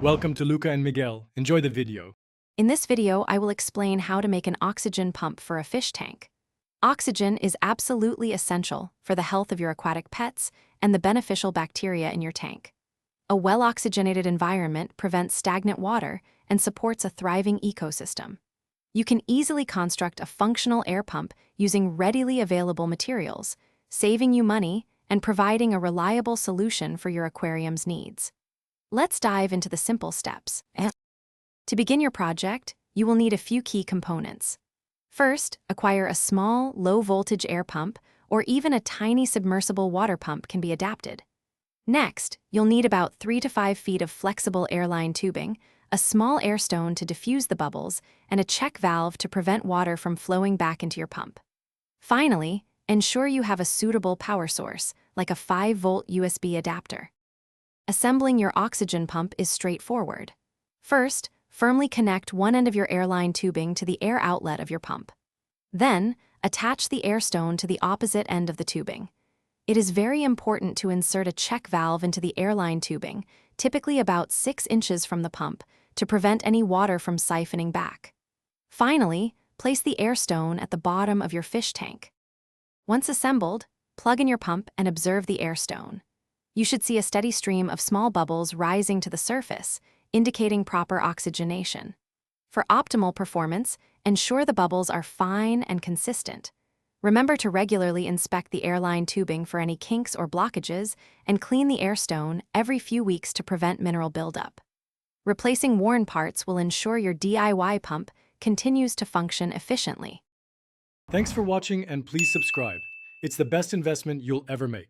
Welcome to Luca and Miguel. Enjoy the video. In this video, I will explain how to make an oxygen pump for a fish tank. Oxygen is absolutely essential for the health of your aquatic pets and the beneficial bacteria in your tank. A well-oxygenated environment prevents stagnant water and supports a thriving ecosystem. You can easily construct a functional air pump using readily available materials, saving you money and providing a reliable solution for your aquarium's needs. Let's dive into the simple steps. To begin your project, you will need a few key components. First, acquire a small, low-voltage air pump, or even a tiny submersible water pump can be adapted. Next, you'll need about 3 to 5 feet of flexible airline tubing, a small air stone to diffuse the bubbles, and a check valve to prevent water from flowing back into your pump. Finally, ensure you have a suitable power source, like a 5-volt USB adapter. Assembling your oxygen pump is straightforward. First, firmly connect one end of your airline tubing to the air outlet of your pump. Then, attach the air stone to the opposite end of the tubing. It is very important to insert a check valve into the airline tubing, typically about 6 inches from the pump, to prevent any water from siphoning back. Finally, place the air stone at the bottom of your fish tank. Once assembled, plug in your pump and observe the air stone. You should see a steady stream of small bubbles rising to the surface, indicating proper oxygenation. For optimal performance, ensure the bubbles are fine and consistent. Remember to regularly inspect the airline tubing for any kinks or blockages and clean the air stone every few weeks to prevent mineral buildup. Replacing worn parts will ensure your DIY pump continues to function efficiently. Thanks for watching and please subscribe. It's the best investment you'll ever make.